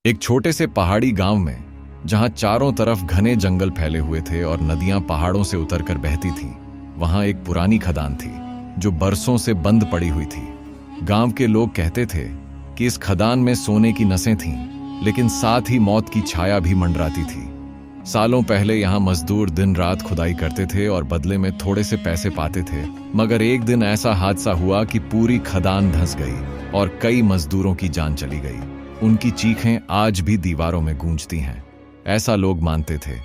एक छोटे से पहाड़ी गांव में, जहां चारों तरफ घने जंगल फैले हुए थे और नदियां पहाड़ों से उतरकर बहती थीं, वहां एक पुरानी खदान थी जो बरसों से बंद पड़ी हुई थी। गांव के लोग कहते थे कि इस खदान में सोने की नसें थीं, लेकिन साथ ही मौत की छाया भी मंडराती थी। सालों पहले यहां मजदूर दिन रात खुदाई करते थे और बदले में थोड़े से पैसे पाते थे, मगर एक दिन ऐसा हादसा हुआ कि पूरी खदान धंस गई और कई मजदूरों की जान चली गई। उनकी चीखें आज भी दीवारों में गूंजती हैं। ऐसा लोग मानते थे।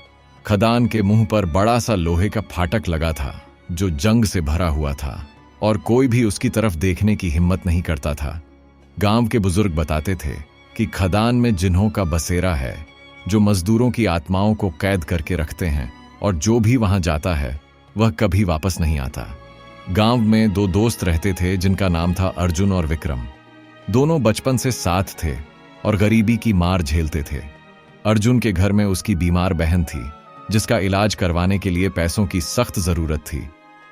खदान के मुंह पर बड़ा सा लोहे का फाटक लगा था जो जंग से भरा हुआ था और कोई भी उसकी तरफ देखने की हिम्मत नहीं करता था। गांव के बुजुर्ग बताते थे कि खदान में जिन्हों का बसेरा है, जो मजदूरों की आत्माओं को कैद करके रखते हैं, और जो भी वहां जाता है वह कभी वापस नहीं आता। गांव में दो दोस्त रहते थे जिनका नाम था अर्जुन और विक्रम। दोनों बचपन से साथ थे और गरीबी की मार झेलते थे। अर्जुन के घर में उसकी बीमार बहन थी जिसका इलाज करवाने के लिए पैसों की सख्त जरूरत थी,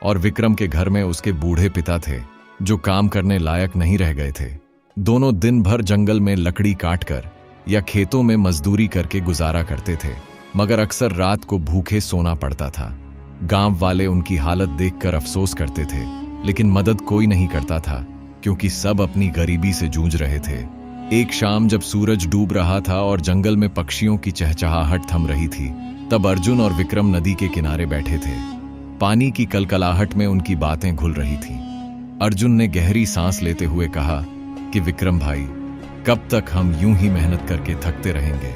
और विक्रम के घर में उसके बूढ़े पिता थे जो काम करने लायक नहीं रह गए थे। दोनों दिन भर जंगल में लकड़ी काटकर या खेतों में मजदूरी करके गुजारा करते थे, मगर अक्सर रात को भूखे सोना पड़ता था। गांव वाले उनकी हालत देखकर अफसोस करते थे, लेकिन मदद कोई नहीं करता था क्योंकि सब अपनी गरीबी से जूझ रहे थे। एक शाम जब सूरज डूब रहा था और जंगल में पक्षियों की चहचहाहट थम रही थी, तब अर्जुन और विक्रम नदी के किनारे बैठे थे। पानी की कलकलाहट में उनकी बातें घुल रही थीं। अर्जुन ने गहरी सांस लेते हुए कहा कि विक्रम भाई, कब तक हम यूं ही मेहनत करके थकते रहेंगे?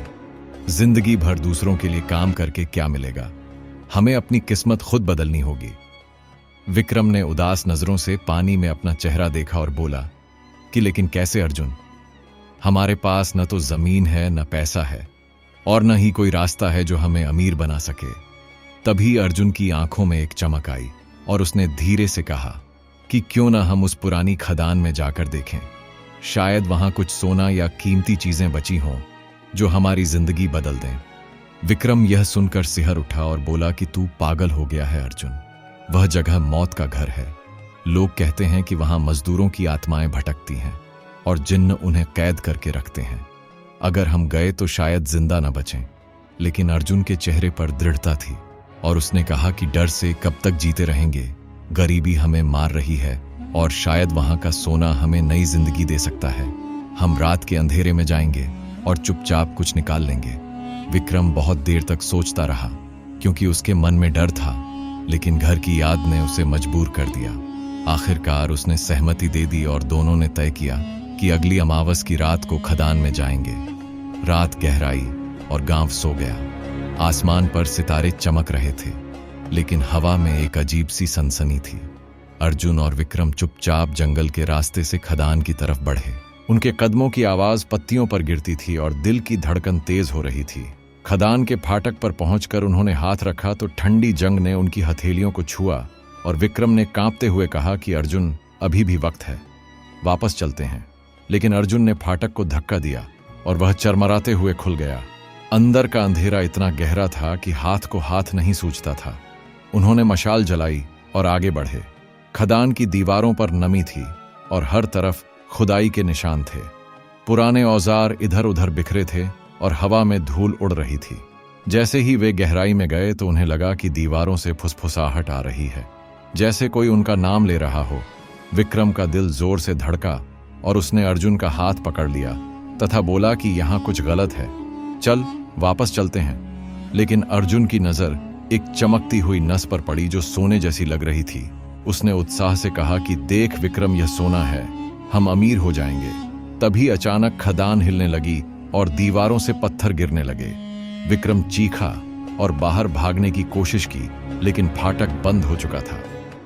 जिंदगी भर दूसरों के लिए काम करके क्या मिलेगा? हमें अपनी किस्मत खुद बदलनी होगी। विक्रम ने उदास नजरों से पानी में अपना चेहरा देखा और बोला कि लेकिन कैसे अर्जुन? हमारे पास न तो जमीन है, न पैसा है, और न ही कोई रास्ता है जो हमें अमीर बना सके। तभी अर्जुन की आंखों में एक चमक आई और उसने धीरे से कहा कि क्यों न हम उस पुरानी खदान में जाकर देखें। शायद वहां कुछ सोना या कीमती चीजें बची हों जो हमारी जिंदगी बदल दें। विक्रम यह सुनकर सिहर उठा और बोला कि तू पागल हो गया है अर्जुन। वह जगह मौत का घर है। लोग कहते हैं कि वहां मजदूरों की आत्माएं भटकती हैं और जिन्न उन्हें कैद करके रखते हैं। अगर हम गए तो शायद जिंदा न बचें। लेकिन अर्जुन के चेहरे पर दृढ़ता थी और उसने कहा कि डर से कब तक जीते रहेंगे? गरीबी हमें मार रही है और शायद वहां का सोना हमें नई जिंदगी दे सकता है। हम रात के अंधेरे में जाएंगे और चुपचाप कुछ निकाल लेंगे। विक्रम बहुत देर तक सोचता रहा क्योंकि उसके मन में डर था, लेकिन घर की याद ने उसे मजबूर कर दिया। आखिरकार उसने सहमति दे दी और दोनों ने तय किया कि अगली अमावस की रात को खदान में जाएंगे। रात गहराई और गांव सो गया। आसमान पर सितारे चमक रहे थे, लेकिन हवा में एक अजीब सी सनसनी थी। अर्जुन और विक्रम चुपचाप जंगल के रास्ते से खदान की तरफ बढ़े। उनके कदमों की आवाज पत्तियों पर गिरती थी और दिल की धड़कन तेज हो रही थी। खदान के फाटक पर पहुंचकर उन्होंने हाथ रखा तो ठंडी जंग ने उनकी हथेलियों को छुआ और विक्रम ने कांपते हुए कहा कि अर्जुन, अभी भी वक्त है, वापस चलते हैं। लेकिन अर्जुन ने फाटक को धक्का दिया और वह चरमराते हुए खुल गया। अंदर का अंधेरा इतना गहरा था कि हाथ को हाथ नहीं सूझता था। उन्होंने मशाल जलाई और आगे बढ़े। खदान की दीवारों पर नमी थी और हर तरफ खुदाई के निशान थे। पुराने औजार इधर उधर बिखरे थे और हवा में धूल उड़ रही थी। जैसे ही वे गहराई में गए तो उन्हें लगा कि दीवारों से फुसफुसाहट आ रही है, जैसे कोई उनका नाम ले रहा हो। विक्रम का दिल जोर से धड़का और उसने अर्जुन का हाथ पकड़ लिया तथा बोला कि यहाँ कुछ गलत है, चल वापस चलते हैं। लेकिन अर्जुन की नजर एक चमकती हुई नस पर पड़ी जो सोने जैसी लग रही थी। उसने उत्साह से कहा कि देख विक्रम, यह सोना है, हम अमीर हो जाएंगे। तभी अचानक खदान हिलने लगी और दीवारों से पत्थर गिरने लगे। विक्रम चीखा और बाहर भागने की कोशिश की, लेकिन फाटक बंद हो चुका था।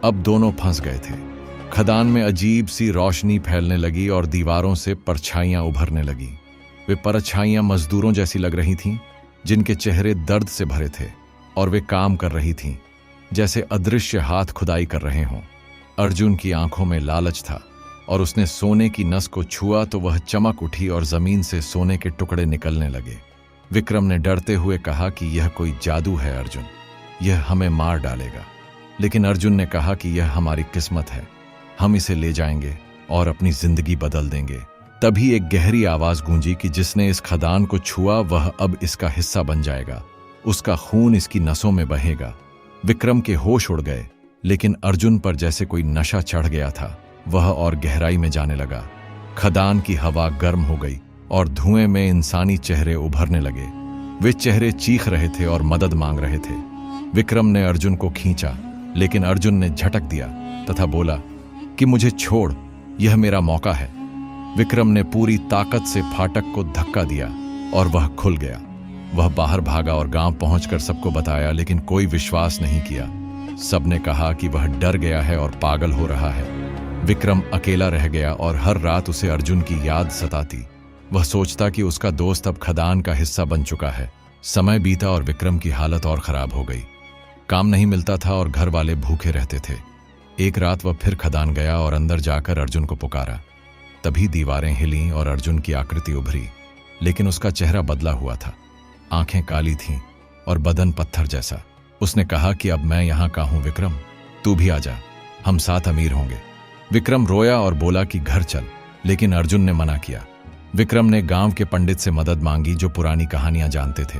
अब दोनों फंस गए थे। खदान में अजीब सी रोशनी फैलने लगी और दीवारों से परछाइयां उभरने लगी। वे परछाइयां मजदूरों जैसी लग रही थीं, जिनके चेहरे दर्द से भरे थे और वे काम कर रही थीं जैसे अदृश्य हाथ खुदाई कर रहे हों। अर्जुन की आंखों में लालच था और उसने सोने की नस को छुआ तो वह चमक उठी और जमीन से सोने के टुकड़े निकलने लगे। विक्रम ने डरते हुए कहा कि यह कोई जादू है अर्जुन, यह हमें मार डालेगा। लेकिन अर्जुन ने कहा कि यह हमारी किस्मत है, हम इसे ले जाएंगे और अपनी जिंदगी बदल देंगे। तभी एक गहरी आवाज गूंजी कि जिसने इस खदान को छुआ वह अब इसका हिस्सा बन जाएगा, उसका खून इसकी नसों में बहेगा। विक्रम के होश उड़ गए, लेकिन अर्जुन पर जैसे कोई नशा चढ़ गया था। वह और गहराई में जाने लगा। खदान की हवा गर्म हो गई और धुएं में इंसानी चेहरे उभरने लगे। वे चेहरे चीख रहे थे और मदद मांग रहे थे। विक्रम ने अर्जुन को खींचा, लेकिन अर्जुन ने झटक दिया तथा बोला कि मुझे छोड़, यह मेरा मौका है। विक्रम ने पूरी ताकत से फाटक को धक्का दिया और वह खुल गया। वह बाहर भागा और गांव पहुंचकर सबको बताया, लेकिन कोई विश्वास नहीं किया। सबने कहा कि वह डर गया है और पागल हो रहा है। विक्रम अकेला रह गया और हर रात उसे अर्जुन की याद सताती। वह सोचता कि उसका दोस्त अब खदान का हिस्सा बन चुका है। समय बीता और विक्रम की हालत और खराब हो गई। काम नहीं मिलता था और घर वाले भूखे रहते थे। एक रात वह फिर खदान गया और अंदर जाकर अर्जुन को पुकारा। तभी दीवारें हिलीं और अर्जुन की आकृति उभरी, लेकिन उसका चेहरा बदला हुआ था। आंखें काली थीं और बदन पत्थर जैसा। उसने कहा कि अब मैं यहां का हूं विक्रम, तू भी आ जा, हम साथ अमीर होंगे। विक्रम रोया और बोला कि घर चल, लेकिन अर्जुन ने मना किया। विक्रम ने गांव के पंडित से मदद मांगी जो पुरानी कहानियां जानते थे।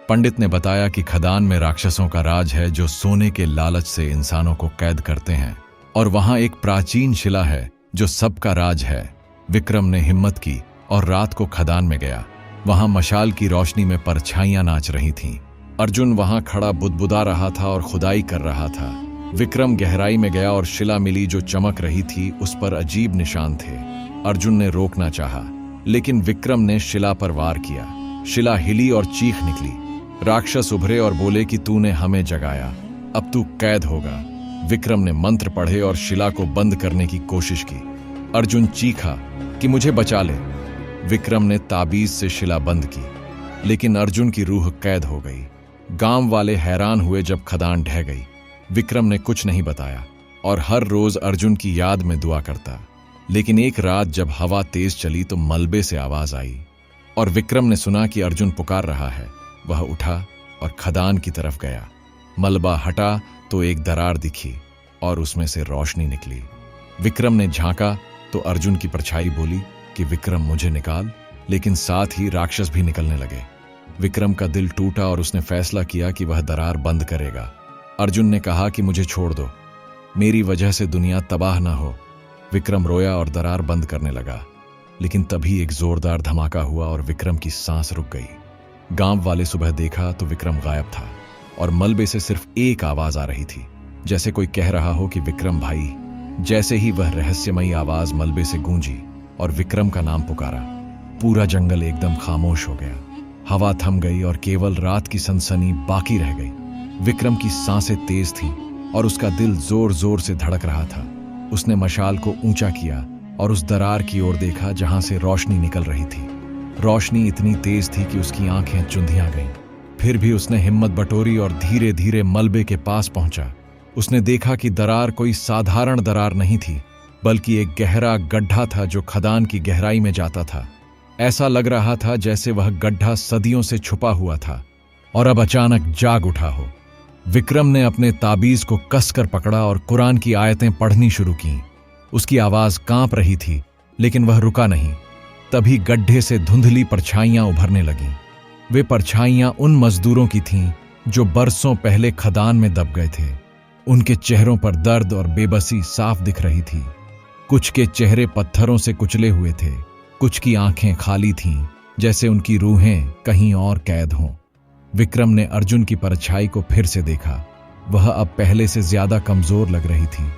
पंडित ने बताया कि खदान में राक्षसों का राज है जो सोने के लालच से इंसानों को कैद करते हैं, और वहां एक प्राचीन शिला है जो सबका राज है। विक्रम ने हिम्मत की और रात को खदान में गया। वहां मशाल की रोशनी में परछाइयां नाच रही थीं। अर्जुन वहां खड़ा बुदबुदा रहा था और खुदाई कर रहा था। विक्रम गहराई में गया और शिला मिली जो चमक रही थी। उस पर अजीब निशान थे। अर्जुन ने रोकना चाहा, लेकिन विक्रम ने शिला पर वार किया। शिला हिली और चीख निकली। राक्षस उभरे और बोले कि तूने हमें जगाया, अब तू कैद होगा। विक्रम ने मंत्र पढ़े और शिला को बंद करने की कोशिश की। अर्जुन चीखा कि मुझे बचा ले। विक्रम ने ताबीज से शिला बंद की, लेकिन अर्जुन की रूह कैद हो गई। गांव वाले हैरान हुए जब खदान ढह गई। विक्रम ने कुछ नहीं बताया और हर रोज अर्जुन की याद में दुआ करता। लेकिन एक रात जब हवा तेज चली तो मलबे से आवाज आई और विक्रम ने सुना कि अर्जुन पुकार रहा है। वह उठा और खदान की तरफ गया। मलबा हटा तो एक दरार दिखी और उसमें से रोशनी निकली। विक्रम ने झांका तो अर्जुन की परछाई बोली कि विक्रम मुझे निकाल, लेकिन साथ ही राक्षस भी निकलने लगे। विक्रम का दिल टूटा और उसने फैसला किया कि वह दरार बंद करेगा। अर्जुन ने कहा कि मुझे छोड़ दो, मेरी वजह से दुनिया तबाह ना हो। विक्रम रोया और दरार बंद करने लगा, लेकिन तभी एक जोरदार धमाका हुआ और विक्रम की सांस रुक गई। गांव वाले सुबह देखा तो विक्रम गायब था और मलबे से सिर्फ एक आवाज आ रही थी, जैसे कोई कह रहा हो कि विक्रम भाई। जैसे ही वह रहस्यमयी आवाज मलबे से गूंजी और विक्रम का नाम पुकारा, पूरा जंगल एकदम खामोश हो गया। हवा थम गई और केवल रात की सनसनी बाकी रह गई। विक्रम की सांसें तेज थीं और उसका दिल जोर जोर से धड़क रहा था। उसने मशाल को ऊंचा किया और उस दरार की ओर देखा जहां से रोशनी निकल रही थी। रोशनी इतनी तेज थी कि उसकी आंखें चुंधियां गईं। फिर भी उसने हिम्मत बटोरी और धीरे धीरे मलबे के पास पहुंचा। उसने देखा कि दरार कोई साधारण दरार नहीं थी, बल्कि एक गहरा गड्ढा था जो खदान की गहराई में जाता था। ऐसा लग रहा था जैसे वह गड्ढा सदियों से छुपा हुआ था और अब अचानक जाग उठा हो। विक्रम ने अपने ताबीज को कसकर पकड़ा और कुरान की आयतें पढ़नी शुरू की। उसकी आवाज कांप रही थी, लेकिन वह रुका नहीं। तभी गड्ढे से धुंधली परछाइयां उभरने लगीं। वे परछाइयां उन मजदूरों की थीं जो बरसों पहले खदान में दब गए थे। उनके चेहरों पर दर्द और बेबसी साफ दिख रही थी। कुछ के चेहरे पत्थरों से कुचले हुए थे, कुछ की आंखें खाली थीं, जैसे उनकी रूहें कहीं और कैद हों। विक्रम ने अर्जुन की परछाई को फिर से देखा। वह अब पहले से ज्यादा कमजोर लग रही थी।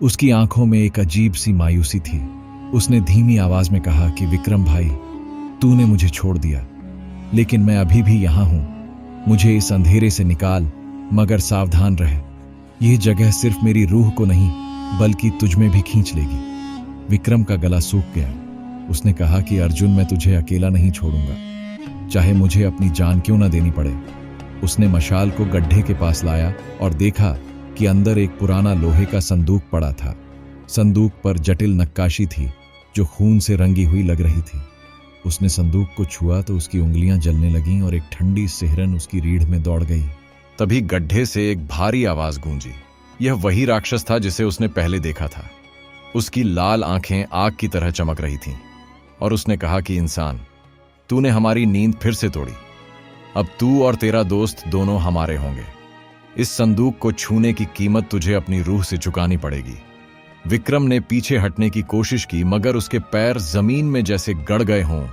उसकी आंखों में एक अजीब सी मायूसी थी। उसने धीमी आवाज में कहा कि विक्रम भाई, तूने मुझे छोड़ दिया, लेकिन मैं अभी भी यहां हूं। मुझे इस अंधेरे से निकाल, मगर सावधान रह। यह जगह सिर्फ मेरी रूह को नहीं, बल्कि तुझमें भी खींच लेगी। विक्रम का गला सूख गया। उसने कहा कि अर्जुन, मैं तुझे अकेला नहीं छोड़ूंगा, चाहे मुझे अपनी जान क्यों ना देनी पड़े। उसने मशाल को गड्ढे के पास लाया और देखा कि अंदर एक पुराना लोहे का संदूक पड़ा था। संदूक पर जटिल नक्काशी थी जो खून से रंगी हुई लग रही थी। उसने संदूक को छुआ तो उसकी उंगलियां जलने लगीं और एक ठंडी सिहरन उसकी रीढ़ में दौड़ गई। तभी गड्ढे से एक भारी आवाज गूंजी। यह वही राक्षस था जिसे उसने पहले देखा था। उसकी लाल आंखें आग की तरह चमक रही थीं और उसने कहा कि इंसान, तूने हमारी नींद फिर से तोड़ी। अब तू और तेरा दोस्त दोनों हमारे होंगे। इस संदूक को छूने की कीमत तुझे अपनी रूह से चुकानी पड़ेगी। विक्रम ने पीछे हटने की कोशिश की, मगर उसके पैर जमीन में जैसे गड़ गए हों।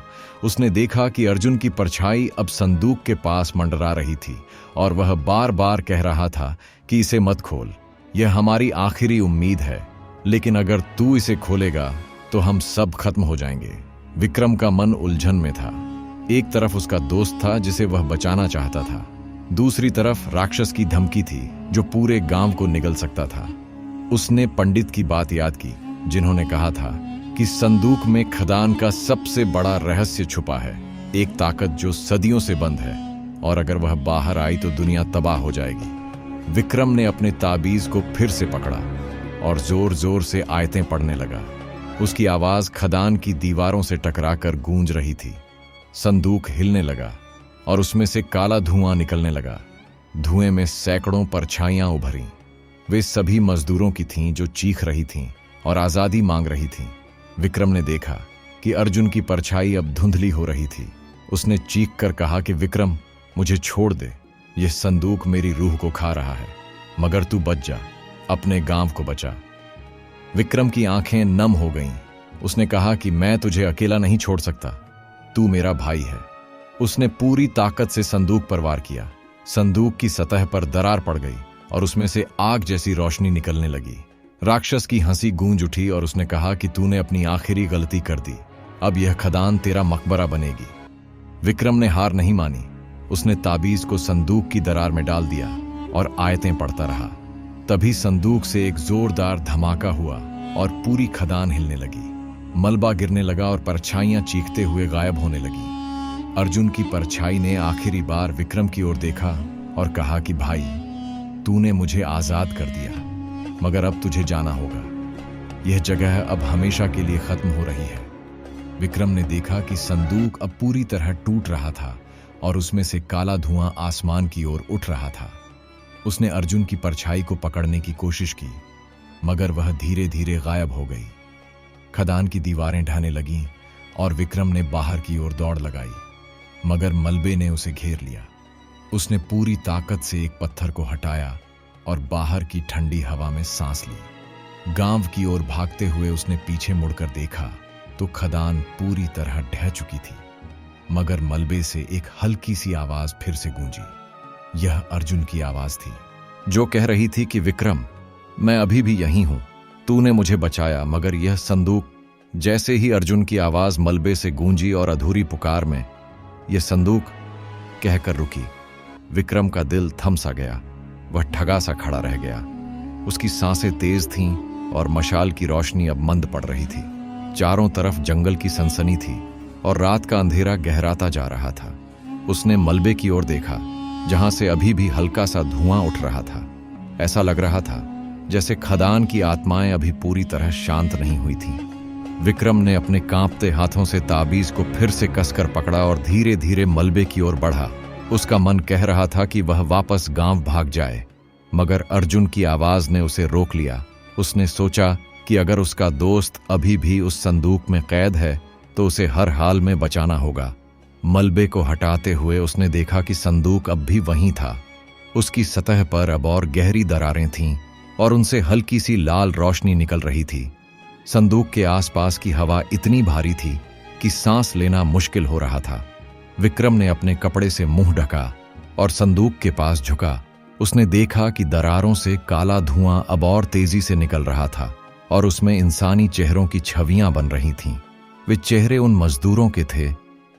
उसने देखा कि अर्जुन की परछाई अब संदूक के पास मंडरा रही थी और वह बार बार कह रहा था कि इसे मत खोल, यह हमारी आखिरी उम्मीद है, लेकिन अगर तू इसे खोलेगा तो हम सब खत्म हो जाएंगे। विक्रम का मन उलझन में था। एक तरफ उसका दोस्त था जिसे वह बचाना चाहता था, दूसरी तरफ राक्षस की धमकी थी जो पूरे गांव को निगल सकता था। उसने पंडित की बात याद की जिन्होंने कहा था कि संदूक में खदान का सबसे बड़ा रहस्य छुपा है, एक ताकत जो सदियों से बंद है और अगर वह बाहर आई तो दुनिया तबाह हो जाएगी। विक्रम ने अपने ताबीज को फिर से पकड़ा और जोर जोर से आयतें पढ़ने लगा। उसकी आवाज खदान की दीवारों से टकराकर गूंज रही थी। संदूक हिलने लगा और उसमें से काला धुआं निकलने लगा। धुएं में सैकड़ों परछाइयां उभरीं। वे सभी मजदूरों की थीं जो चीख रही थीं और आजादी मांग रही थीं। विक्रम ने देखा कि अर्जुन की परछाई अब धुंधली हो रही थी। उसने चीख कर कहा कि विक्रम, मुझे छोड़ दे, यह संदूक मेरी रूह को खा रहा है, मगर तू बच जा, अपने गांव को बचा। विक्रम की आंखें नम हो गईं। उसने कहा कि मैं तुझे अकेला नहीं छोड़ सकता, तू मेरा भाई है। उसने पूरी ताकत से संदूक पर वार किया। संदूक की सतह पर दरार पड़ गई और उसमें से आग जैसी रोशनी निकलने लगी। राक्षस की हंसी गूंज उठी और उसने कहा कि तूने अपनी आखिरी गलती कर दी, अब यह खदान तेरा मकबरा बनेगी। विक्रम ने हार नहीं मानी। उसने ताबीज को संदूक की दरार में डाल दिया और आयतें पढ़ता रहा। तभी संदूक से एक जोरदार धमाका हुआ और पूरी खदान हिलने लगी। मलबा गिरने लगा और परछाइयां चीखते हुए गायब होने लगी। अर्जुन की परछाई ने आखिरी बार विक्रम की ओर देखा और कहा कि भाई, तूने मुझे आजाद कर दिया, मगर अब तुझे जाना होगा। यह जगह अब हमेशा के लिए खत्म हो रही है। विक्रम ने देखा कि संदूक अब पूरी तरह टूट रहा था और उसमें से काला धुआं आसमान की ओर उठ रहा था। उसने अर्जुन की परछाई को पकड़ने की कोशिश की, मगर वह धीरे धीरे गायब हो गई। खदान की दीवारें ढहने लगीं और विक्रम ने बाहर की ओर दौड़ लगाई, मगर मलबे ने उसे घेर लिया। उसने पूरी ताकत से एक पत्थर को हटाया और बाहर की ठंडी हवा में सांस ली। गांव की ओर भागते हुए उसने पीछे मुड़कर देखा तो खदान पूरी तरह ढह चुकी थी, मगर मलबे से एक हल्की सी आवाज फिर से गूंजी। यह अर्जुन की आवाज थी जो कह रही थी कि विक्रम, मैं अभी भी यहीं हूं, तूने मुझे बचाया, मगर यह संदूक। जैसे ही अर्जुन की आवाज मलबे से गूंजी और अधूरी पुकार में यह संदूक कहकर रुकी, विक्रम का दिल थम सा गया। वह ठगा सा खड़ा रह गया। उसकी सांसें तेज थीं और मशाल की रोशनी अब मंद पड़ रही थी। चारों तरफ जंगल की सनसनी थी और रात का अंधेरा गहराता जा रहा था। उसने मलबे की ओर देखा जहां से अभी भी हल्का सा धुआं उठ रहा था। ऐसा लग रहा था जैसे खदान की आत्माएं अभी पूरी तरह शांत नहीं हुई थीं। विक्रम ने अपने कांपते हाथों से ताबीज को फिर से कसकर पकड़ा और धीरे धीरे मलबे की ओर बढ़ा। उसका मन कह रहा था कि वह वापस गांव भाग जाए, मगर अर्जुन की आवाज ने उसे रोक लिया। उसने सोचा कि अगर उसका दोस्त अभी भी उस संदूक में कैद है तो उसे हर हाल में बचाना होगा। मलबे को हटाते हुए उसने देखा कि संदूक अब भी वहीं था। उसकी सतह पर अब और गहरी दरारें थीं और उनसे हल्की सी लाल रोशनी निकल रही थी। संदूक के आसपास की हवा इतनी भारी थी कि सांस लेना मुश्किल हो रहा था। विक्रम ने अपने कपड़े से मुंह ढका और संदूक के पास झुका। उसने देखा कि दरारों से काला धुआं अब और तेजी से निकल रहा था और उसमें इंसानी चेहरों की छवियां बन रही थीं। वे चेहरे उन मजदूरों के थे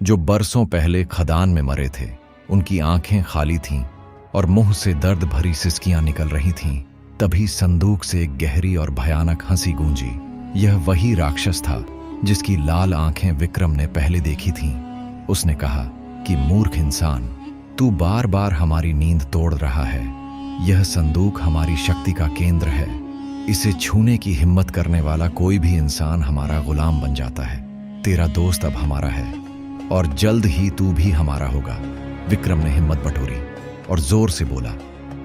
जो बरसों पहले खदान में मरे थे। उनकी आंखें खाली थीं और मुंह से दर्द भरी सिसकियां निकल रही थीं। तभी संदूक से एक गहरी और भयानक हंसी गूंजी। यह वही राक्षस था जिसकी लाल आंखें विक्रम ने पहले देखी थीं। उसने कहा कि मूर्ख इंसान, तू बार बार हमारी नींद तोड़ रहा है। यह संदूक हमारी शक्ति का केंद्र है। इसे छूने की हिम्मत करने वाला कोई भी इंसान हमारा गुलाम बन जाता है। तेरा दोस्त अब हमारा है और जल्द ही तू भी हमारा होगा। विक्रम ने हिम्मत बटोरी और जोर से बोला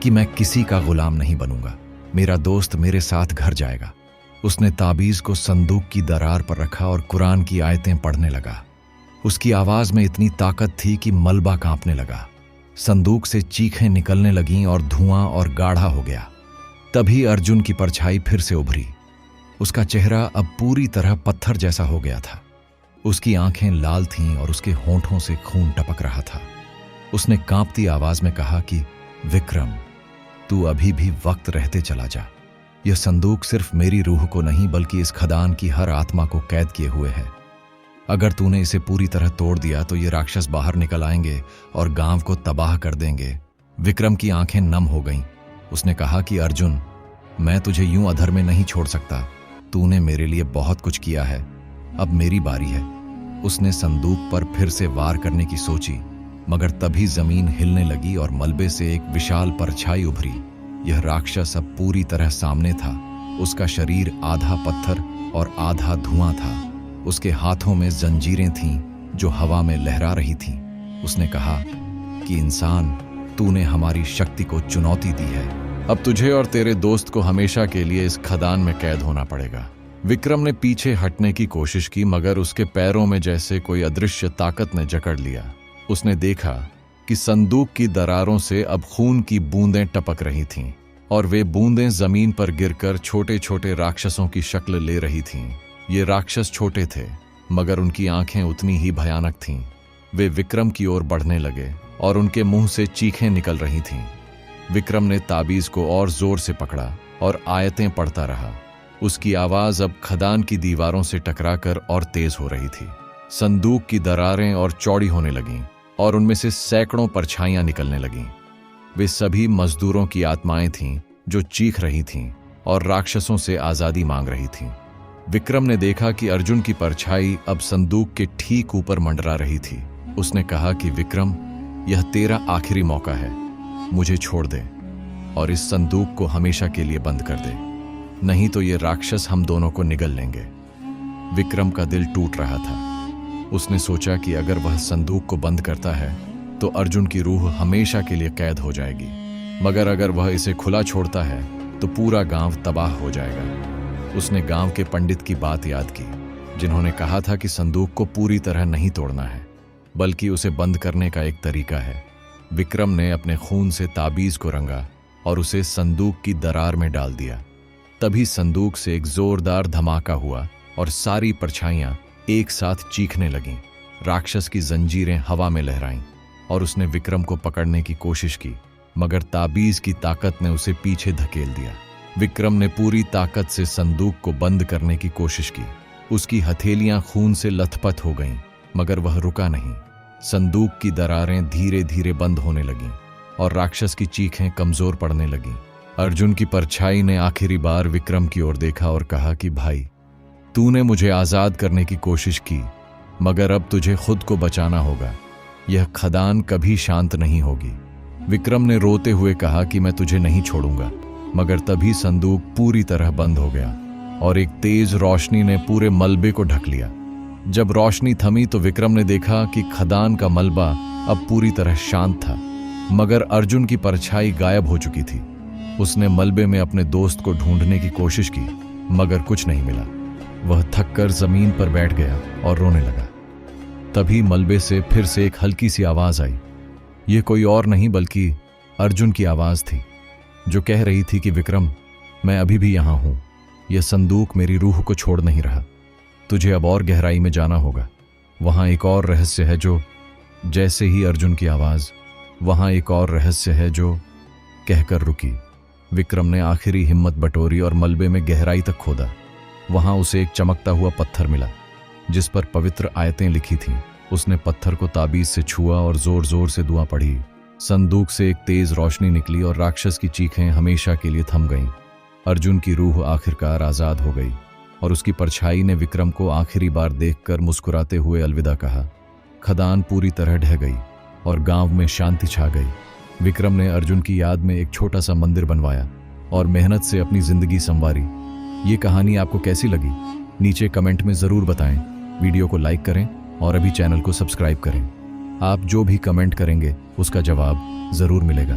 कि मैं किसी का गुलाम नहीं बनूंगा। मेरा दोस्त मेरे साथ घर जाएगा। उसने ताबीज को संदूक की दरार पर रखा और कुरान की आयतें पढ़ने लगा। उसकी आवाज में इतनी ताकत थी कि मलबा कांपने लगा। संदूक से चीखें निकलने लगीं और धुआं और गाढ़ा हो गया। तभी अर्जुन की परछाई फिर से उभरी। उसका चेहरा अब पूरी तरह पत्थर जैसा हो गया था। उसकी आंखें लाल थीं और उसके होंठों से खून टपक रहा था। उसने कांपती आवाज में कहा कि विक्रम, तू अभी भी वक्त रहते चला जा। यह संदूक सिर्फ मेरी रूह को नहीं बल्कि इस खदान की हर आत्मा को कैद किए हुए है। अगर तूने इसे पूरी तरह तोड़ दिया तो ये राक्षस बाहर निकल आएंगे और गांव को तबाह कर देंगे। विक्रम की आंखें नम हो गईं। उसने कहा कि अर्जुन, मैं तुझे यूं अधर में नहीं छोड़ सकता। तूने मेरे लिए बहुत कुछ किया है, अब मेरी बारी है। उसने संदूक पर फिर से वार करने की सोची, मगर तभी जमीन हिलने लगी और मलबे से एक विशाल परछाई उभरी। यह राक्षस अब पूरी तरह सामने था। उसका शरीर आधा पत्थर और आधा धुआं था। उसके हाथों में जंजीरें थीं जो हवा में लहरा रही थीं। उसने कहा कि इंसान, तूने हमारी शक्ति को चुनौती दी है। अब तुझे और तेरे दोस्त को हमेशा के लिए इस खदान में कैद होना पड़ेगा। विक्रम ने पीछे हटने की कोशिश की, मगर उसके पैरों में जैसे कोई अदृश्य ताकत ने जकड़ लिया। उसने देखा कि संदूक की दरारों से अब खून की बूंदें टपक रही थीं और वे बूंदें जमीन पर गिरकर छोटे छोटे राक्षसों की शक्ल ले रही थीं। ये राक्षस छोटे थे, मगर उनकी आंखें उतनी ही भयानक थीं। वे विक्रम की ओर बढ़ने लगे और उनके मुंह से चीखें निकल रही थीं। विक्रम ने ताबीज को और जोर से पकड़ा और आयतें पढ़ता रहा। उसकी आवाज अब खदान की दीवारों से टकराकर और तेज हो रही थी। संदूक की दरारें और चौड़ी होने लगीं और उनमें से सैकड़ों परछाइयां निकलने लगीं। वे सभी मजदूरों की आत्माएं थीं जो चीख रही थीं और राक्षसों से आजादी मांग रही थीं। विक्रम ने देखा कि अर्जुन की परछाई अब संदूक के ठीक ऊपर मंडरा रही थी। उसने कहा कि विक्रम, यह तेरा आखिरी मौका है। मुझे छोड़ दे और इस संदूक को हमेशा के लिए बंद कर दे, नहीं तो ये राक्षस हम दोनों को निगल लेंगे। विक्रम का दिल टूट रहा था। उसने सोचा कि अगर वह संदूक को बंद करता है तो अर्जुन की रूह हमेशा के लिए कैद हो जाएगी, मगर अगर वह इसे खुला छोड़ता है तो पूरा गांव तबाह हो जाएगा। उसने गांव के पंडित की बात याद की, जिन्होंने कहा था कि संदूक को पूरी तरह नहीं तोड़ना है, बल्कि उसे बंद करने का एक तरीका है। विक्रम ने अपने खून से ताबीज को रंगा और उसे संदूक की दरार में डाल दिया। तभी संदूक से एक जोरदार धमाका हुआ और सारी परछाइयां एक साथ चीखने लगीं। राक्षस की जंजीरें हवा में लहराईं और उसने विक्रम को पकड़ने की कोशिश की, मगर ताबीज की ताकत ने उसे पीछे धकेल दिया। विक्रम ने पूरी ताकत से संदूक को बंद करने की कोशिश की। उसकी हथेलियां खून से लथपथ हो गईं, मगर वह रुका नहीं। संदूक की दरारें धीरे धीरे बंद होने लगीं और राक्षस की चीखें कमजोर पड़ने लगीं। अर्जुन की परछाई ने आखिरी बार विक्रम की ओर देखा और कहा कि भाई, तूने मुझे आजाद करने की कोशिश की, मगर अब तुझे खुद को बचाना होगा। यह खदान कभी शांत नहीं होगी। विक्रम ने रोते हुए कहा कि मैं तुझे नहीं छोड़ूंगा, मगर तभी संदूक पूरी तरह बंद हो गया और एक तेज रोशनी ने पूरे मलबे को ढक लिया। जब रोशनी थमी तो विक्रम ने देखा कि खदान का मलबा अब पूरी तरह शांत था, मगर अर्जुन की परछाई गायब हो चुकी थी। उसने मलबे में अपने दोस्त को ढूंढने की कोशिश की, मगर कुछ नहीं मिला। वह थककर जमीन पर बैठ गया और रोने लगा। तभी मलबे से फिर से एक हल्की सी आवाज आई। यह कोई और नहीं बल्कि अर्जुन की आवाज थी, जो कह रही थी कि विक्रम, मैं अभी भी यहां हूं। यह संदूक मेरी रूह को छोड़ नहीं रहा। तुझे अब और गहराई में जाना होगा। वहां एक और रहस्य है जो जैसे ही अर्जुन की आवाज, वहां एक और रहस्य है जो कहकर रुकी। विक्रम ने आखिरी हिम्मत बटोरी और मलबे में गहराई तक खोदा। वहां उसे एक चमकता हुआ पत्थर मिला जिस पर पवित्र आयतें लिखी थीं। उसने पत्थर को ताबीज से छुआ और जोर जोर से दुआ पढ़ी। संदूक से एक तेज रोशनी निकली और राक्षस की चीखें हमेशा के लिए थम गईं। अर्जुन की रूह आखिरकार आजाद हो गई और उसकी परछाई ने विक्रम को आखिरी बार देखकर मुस्कुराते हुए अलविदा कहा। खदान पूरी तरह ढह गई और गांव में शांति छा गई। विक्रम ने अर्जुन की याद में एक छोटा सा मंदिर बनवाया और मेहनत से अपनी जिंदगी संवारी। ये कहानी आपको कैसी लगी? नीचे कमेंट में जरूर बताएं। वीडियो को लाइक करें और अभी चैनल को सब्सक्राइब करें। आप जो भी कमेंट करेंगे उसका जवाब जरूर मिलेगा।